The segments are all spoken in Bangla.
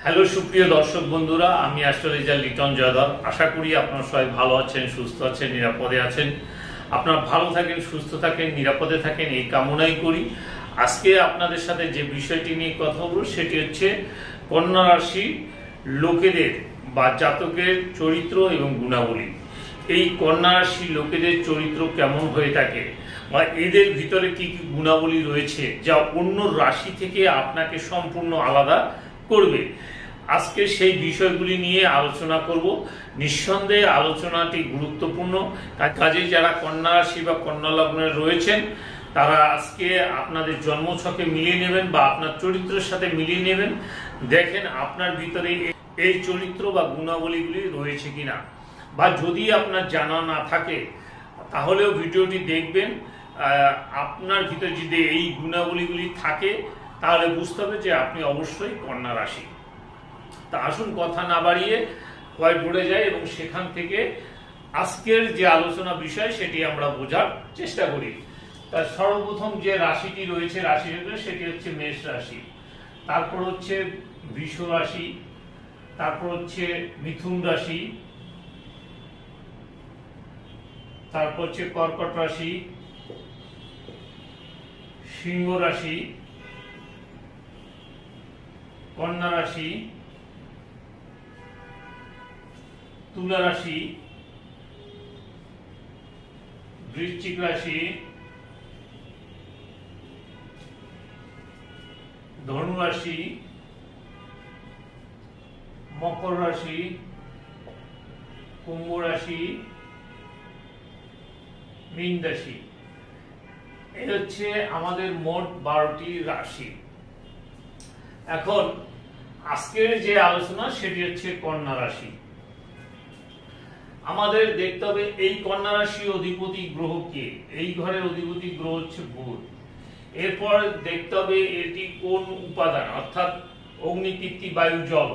হ্যালো সুপ্রিয় দর্শক বন্ধুরা, আমি অ্যাস্ট্রোলজার লিটন জয়ধর। আশা করি আপনারা সবাই ভালো আছেন, সুস্থ আছেন, নিরাপদে আছেন। আপনারা ভালো থাকেন, সুস্থ থাকেন, নিরাপদে থাকেন, এই কামনাই করি। আজকে আপনাদের সাথে যে বিষয়টি নিয়ে কথা বলব সেটি হচ্ছে কন্যা রাশি লোকেদের বা জাতকের চরিত্র এবং গুণাবলী। এই কন্যা রাশি লোকেদের চরিত্র কেমন হয়ে থাকে বা এদের ভিতরে কি কি গুণাবলী রয়েছে যা অন্য রাশি থেকে আপনাকে সম্পূর্ণ আলাদা করবে। আজকে সেই বিষয়গুলি নিয়ে আলোচনা করব। নিঃসন্দেহে আলোচনাটি গুরুত্বপূর্ণ, কাজেই যারা কন্যা রাশি বা কন্যা লগ্নে রয়েছেন তারা আজকে আপনাদের জন্মছকে মিলিয়ে নেবেন বা আপনার চরিত্রের সাথে মিলিয়ে নেবেন। দেখেন আপনার ভিতরে এই চরিত্র বা গুণাবলীগুলি রয়েছে কিনা, বা যদি আপনার জানা না থাকে তাহলেও ভিডিওটি দেখবেন। আপনার ভিতরে যদি এই গুণাবলীগুলি থাকে তাহলে বুঝতে হবে যে আপনি অবশ্যই কন্যা রাশি। তা আসুন কথা না বাড়িয়ে হোয়াইট বোর্ডে যাই এবং সেখান থেকে আজকের যে আলোচনা বিষয় সেটি আমরা বোঝার চেষ্টা করি। তার সর্বপ্রথম যে রাশিটি রয়েছে সেটি হচ্ছে মেষ রাশি, তারপর হচ্ছে বৃষ রাশি, তারপর হচ্ছে মিথুন রাশি, তারপর হচ্ছে কর্কট রাশি, সিংহ রাশি, কন্যা রাশি, তুলা রাশি, বৃশ্চিক রাশি, ধনু রাশি, মকর রাশি, কুম্ভ রাশি, মীন রাশি। এই হচ্ছে আমাদের মোট 12টি রাশি। এখন আজকের যে আলোচনা সেটি হচ্ছে কন্যা রাশি। আমাদের দেখতে হবে এই কন্যা রাশির অধিপতি গ্রহ কে। এই ঘরের অধিপতি গ্রহ হচ্ছে বুধ। এরপর দেখতে হবে এটি কোন উপাদান, অর্থাৎ অগ্নি, পৃথিবী, বায়ু, জল,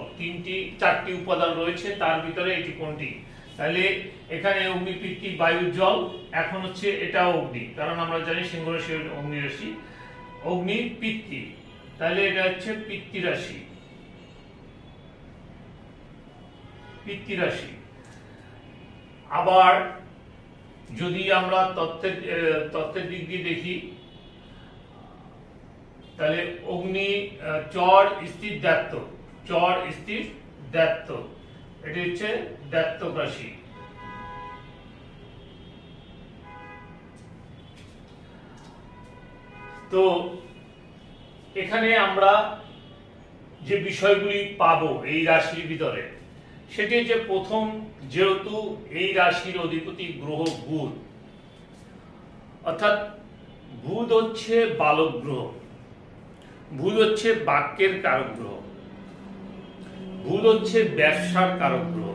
চারটি উপাদান রয়েছে, তার ভিতরে এটি কোনটি। তাহলে এখানে অগ্নি, পৃথিবী, বায়ু, জল, এখন হচ্ছে এটা অগ্নি, কারণ আমরা জানি সিংহ রাশি অগ্নি রাশি, অগ্নি পৃথিবী, তাহলে এটা হচ্ছে পৃথিবী রাশি, পৃথিবী রাশি। আবার যদি আমরা তত্ত্বের দিক দিয়ে দেখি তাহলে অগ্নি চর স্থির দাত্ত, চর স্থির দাত্ত, এটি হচ্ছে দাত্তক রাশি। তো এখানে আমরা যে বিষয়গুলি পাবো এই রাশির ভিতরে সেটি যে প্রথম, যেহেতু এই রাশির অধিপতি গ্রহ বুধ, অর্থাৎ বুধ হচ্ছে বালক গ্রহ, বুধ হচ্ছে বাক্যের কারক গ্রহ, বুধ হচ্ছে ব্যবসার কারক গ্রহ।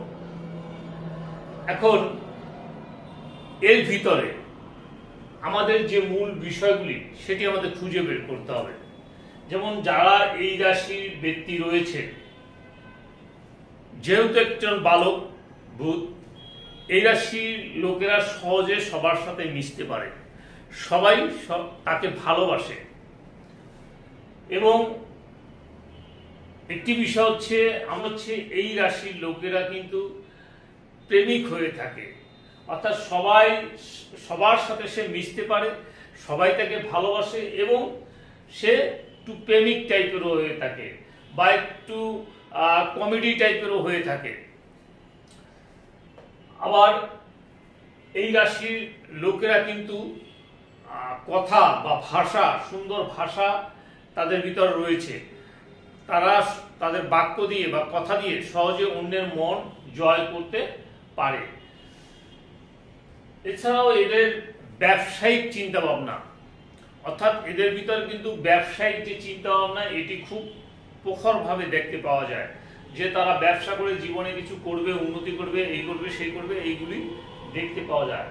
এখন এর ভিতরে আমাদের যে মূল বিষয়গুলি সেটি আমাদের খুঁজে বের করতে হবে। যেমন যারা এই রাশির ব্যক্তি রয়েছে, যেহেতু একজন বালক বুধ, এই রাশির লোকেরা সহজে সবার সাথে মিশতে পারে, সবাই তাকে ভালোবাসে। এবং একটি বিষয় হচ্ছে এই রাশির লোকেরা কিন্তু প্রেমিক হয়ে থাকে, অর্থাৎ সবাই সবার সাথে সে মিশতে পারে, সবাই তাকে ভালোবাসে এবং সে একটু প্রেমিক টাইপেরও হয়ে থাকে বা একটু কমেডি টাইপেরও হয়ে থাকে। আবার এই রাশির লোকেরা কিন্তু কথা বা ভাষা, সুন্দর ভাষা তাদের ভিতর রয়েছে, তারা তাদের বাক্য দিয়ে বা কথা দিয়ে সহজে অন্যের মন জয় করতে পারে। এছাড়াও এদের ব্যবসায়িক চিন্তা ভাবনা, অর্থাৎ এদের ভিতর কিন্তু ব্যবসায়িক যে চিন্তা ভাবনা এটি খুব প্রখরভাবে দেখতে পাওয়া যায়, যে তারা ব্যবসা করে জীবনে কিছু করবে, উন্নতি করবে, এই করবে সেই করবে, এইগুলি দেখতে পাওয়া যায়।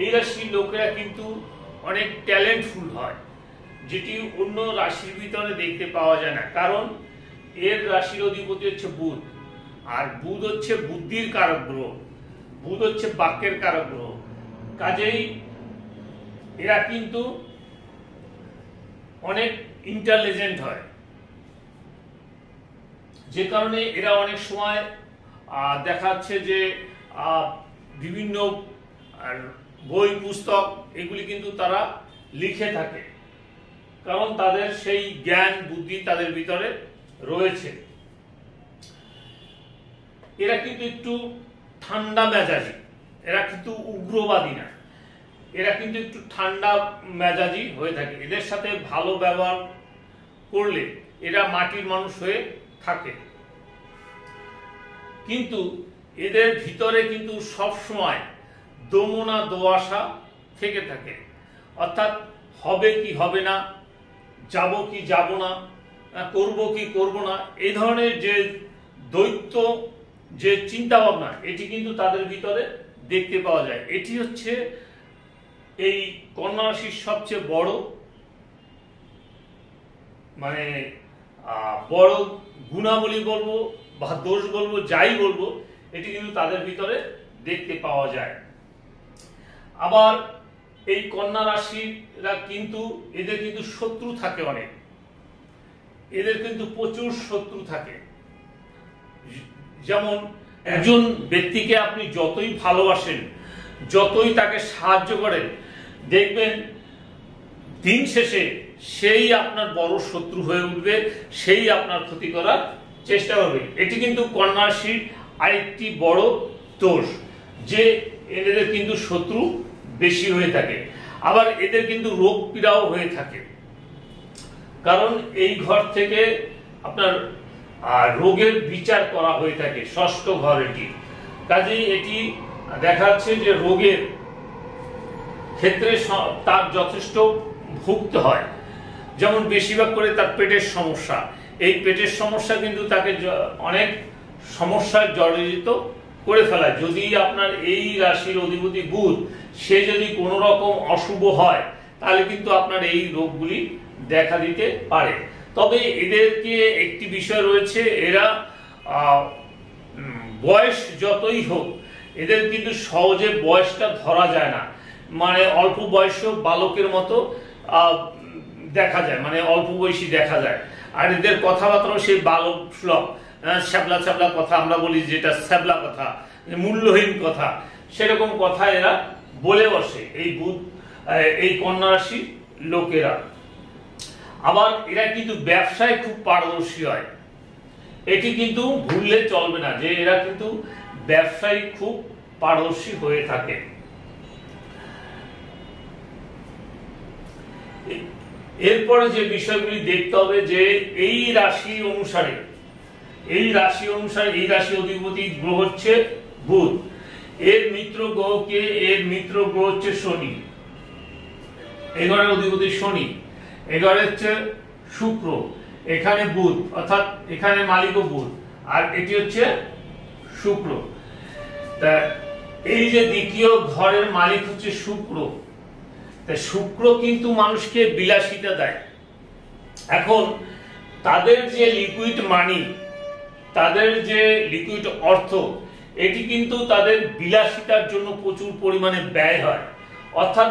এই রাশির লোকেরা কিন্তু অনেক ট্যালেন্টফুল হয়, যেটি অন্য রাশির ভিতরে দেখতে পাওয়া যায় না, কারণ এর রাশির অধিপতি হচ্ছে বুধ, আর বুধ হচ্ছে বুদ্ধির কারক গ্রহ, বুধ হচ্ছে বাক্যের কারক গ্রহ। কাজেই এরা কিন্তু অনেক ইন্টেলিজেন্ট হয়, যে কারণে এরা অনেক সময় দেখা যাচ্ছে যে বিভিন্ন বই পুস্তক এগুলি কিন্তু তারা লিখে থাকে, কারণ তাদের সেই জ্ঞান বুদ্ধি তাদের ভিতরে রয়েছে। এরা কিন্তু একটু ঠান্ডা মেজাজি, এরা কিন্তু উগ্রবাদী না, এরা কিন্তু একটু ঠান্ডা মেজাজি হয়ে থাকে। এদের সাথে ভালো ব্যবহার করলে এরা মাটির মানুষ হয়ে থাকে, কিন্তু এদের ভিতরে কিন্তু সব সময় দমনা দোয়াশা থেকে থাকে, অর্থাৎ হবে কি হবে না, যাব কি যাব না, করব কি করব না, এই ধরনের যে দ্বৈত যে চিন্তা ভাবনা এটি কিন্তু তাদের ভিতরে দেখতে পাওয়া যায়। এটি হচ্ছে এই কন্যা রাশির সবচেয়ে বড় মানে বড় গুণাবলী বলবো বা দোষ বলবো, যাই বলবো, এটি কিন্তু তাদের ভিতরে দেখতে পাওয়া যায়। আবার এই কন্যা রাশিরা কিন্তু এদের কিন্তু শত্রু থাকে অনেক, এদের কিন্তু প্রচুর শত্রু থাকে। যেমন একজন ব্যক্তিকে আপনি যতই ভালোবাসেন, যতই তাকে সাহায্য করেন, দেখবেন দিন শেষে সেই আপনার বড় শত্রু হয়ে উঠবে, সেই আপনার ক্ষতি করার চেষ্টা করবে। এটি কিন্তু কন্যা রাশির আরেকটি বড় দোষ, যে এদের কিন্তু শত্রু বেশি হয়ে থাকে। আবার এদের কিন্তু রোগ পীড়াও হয়ে থাকে, কারণ এই ঘর থেকে আপনার রোগের বিচার করা হয়ে থাকে, ষষ্ঠ ঘর এটি। কাজেই এটি দেখা যাচ্ছে যে রোগের ক্ষেত্রে তার যথেষ্ট ভুগতে হয়। যেমন বেশিরভাগ করে তার পেটের সমস্যা, এই পেটের সমস্যা কিন্তু তাকে অনেক সমস্যায় জর্জরিত করে ফেলায়। যদি আপনার এই রাশির অধিপতি বুধ, সে যদি কোনো রকম অশুভ হয়, তাহলে কিন্তু আপনার এই রোগগুলি দেখা দিতে পারে। তবে এদেরকে একটি বিষয় রয়েছে, এরা বয়স যতই হোক, এদের কিন্তু সহজে বয়সটা ধরা যায় না, মানে অল্প বয়সেও বালকের মতো দেখা যায়, মানে অল্প বয়সী দেখা যায়। আর এদের কথাবার্তাও সেই বালক সুলভ, শ্যাবলা শ্যাবলা কথা আমরা বলি, যেটা শ্যাবলা কথা, মূল্যহীন কথা, সেরকম কথা এরা বলে বসে এই বুধ, এই কন্যা রাশির লোকেরা। আবার এরা কিন্তু ব্যবসায় খুব পারদর্শী হয়, এটি কিন্তু ভুললে চলবে না, যে এরা কিন্তু ব্যবসায় খুব পারদর্শী হয়ে থাকে। এরপরে যে বিষয়গুলি দেখতে হবে, যে এই রাশি অনুসারে এই রাশি অধিপতি গ্রহ হচ্ছে বুধ, এর মিত্র গ্রহকে, এর মিত্র গ্রহ হচ্ছে শনি, এঘরের অধিপতি শনি, এঘরে হচ্ছে শুক্র, এখানে বুধ, অর্থাৎ এখানে মালিকও বুধ, আর এটি হচ্ছে শুক্র। তা এই যে দ্বিতীয় ঘরের মালিক হচ্ছে শুক্র, তা শুক্র কিন্তু মানুষকে বিলাসিতা দেয়। এখন তাদের যে লিকুইড মানি, তাদের যে লিকুইড অর্থ, এটি কিন্তু তাদের বিলাসিতার জন্য প্রচুর পরিমাণে ব্যয় হয়। অর্থাৎ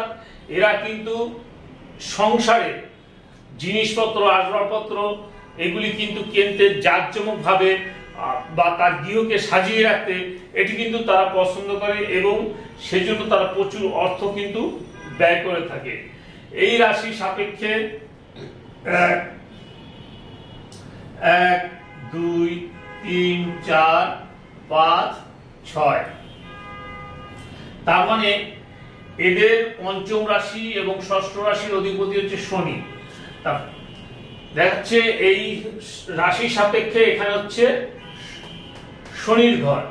এরা কিন্তু সংসারে জিনিসপত্র, আসবাবপত্র এগুলি কিন্তু কিনতে জাঁকজমক ভাবে বা তার গৃহকে সাজিয়ে রাখতে এটি কিন্তু তারা পছন্দ করে, এবং সেজন্য তারা প্রচুর অর্থ কিন্তু ব্যয় করে থাকে। এই রাশি সাপেক্ষে 1 2 3 4 5 6, তার মানে এদের পঞ্চম রাশি এবং ষষ্ঠ রাশির অধিপতি হচ্ছে শনি। দেখাচ্ছে এই রাশি সাপেক্ষে এখানে হচ্ছে শনির ঘর।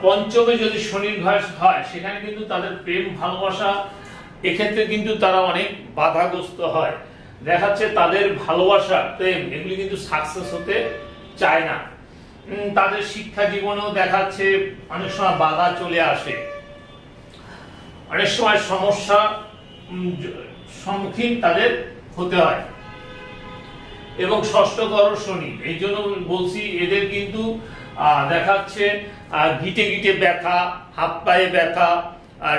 পঞ্চমে যদি শনির ঘর হয়, সেখানে কিন্তু তাদের প্রেম ভালোবাসা, এক্ষেত্রে কিন্তু তারা অনেক বাধাগ্রস্ত হয়। দেখাচ্ছে তাদের ভালোবাসা, প্রেম এগুলি কিন্তু সাকসেস হতে চায় না। তাদের শিক্ষা জীবনেও দেখাচ্ছে অনেক সময় বাধা চলে আসে, অনেক সময় সমস্যা সম্মুখীন তাদের হতে হয়। এবং ষষ্ঠ ঘর শনি, এই জন্য বলছি এদের কিন্তু দেখাচ্ছে গিটে গিটে ব্যথা, হাত পায়ে ব্যথা আর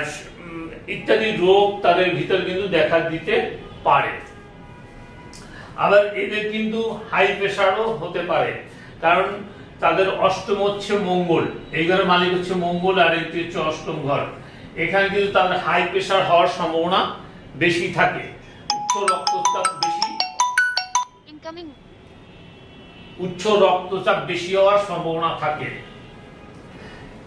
ইত্যাদি রোগ তাদের ভিতর কিন্তু দেখা দিতে পারে। আবার এদের কিন্তু হাই প্রেসারও হতে পারে, কারণ তাদের অষ্টম হচ্ছে মঙ্গল, এই ঘরের মালিক হচ্ছে মঙ্গল, আর এটি হচ্ছে অষ্টম ঘর। এখানে কিন্তু তাদের হাই প্রেসার হওয়ার সম্ভাবনা বেশি থাকে, উচ্চ রক্তচাপ বেশি হওয়ার সম্ভাবনা থাকে।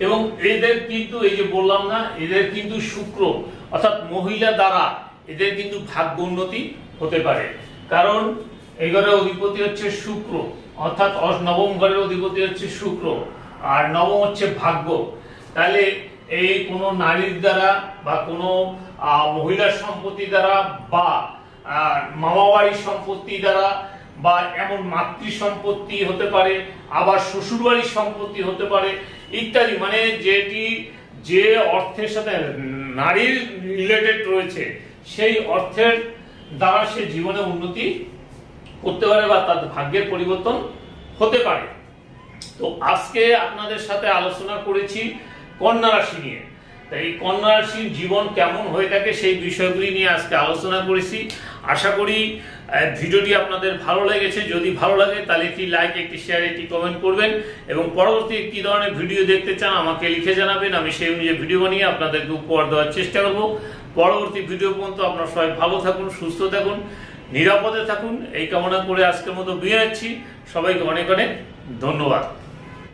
এবং এদের কিন্তু এই যে বললাম না, এদের কিন্তু শুক্র অর্থাৎ মহিলা দ্বারা এদের কিন্তু ভাগ্য উন্নতি হতে পারে, কারণ এই ঘরের অধিপতি হচ্ছে শুক্র, অর্থাৎ নবম ঘরের অধিপতি হচ্ছে শুক্র, আর নবম হচ্ছে ভাগ্য। তাহলে এই কোনো নারীর দ্বারা বা কোনো মহিলার সম্পত্তি দ্বারা বা মামা বাড়ির সম্পত্তি দ্বারা বা এমন মাতৃ সম্পত্তি হতে পারে, আবার শ্বশুর বাড়ির সম্পত্তি হতে পারে ইত্যাদি, মানে যেটি যে অর্থের সাথে নারীর রিলেটেড রয়েছে সেই অর্থের দ্বারা সে জীবনে উন্নতি করতে পারে বা তার ভাগ্যের পরিবর্তন হতে পারে। তো আজকে আপনাদের সাথে আলোচনা করেছি কন্যা রাশি নিয়ে। তাই কন্যা রাশির জীবন কেমন হয়ে থাকে সেই বিষয়গুলি নিয়ে আজকে আলোচনা করেছি। আশা করি ভিডিওটি আপনাদের ভালো লেগেছে। যদি ভালো লাগে তাহলে একটি লাইক, একটি শেয়ার, একটি কমেন্ট করবেন এবং পরবর্তী কি ধরনের ভিডিও দেখতে চান আমাকে লিখে জানাবেন। আমি সেই অনুযায়ী ভিডিও বানিয়ে আপনাদেরকে উপহার দেওয়ার চেষ্টা করব। পরবর্তী ভিডিও পর্যন্ত আপনারা সবাই ভালো থাকুন, সুস্থ থাকুন, নিরাপদে থাকুন এই কামনা করে আজকের মতো বিদায় নিচ্ছি। সবাইকে অনেক অনেক ধন্যবাদ।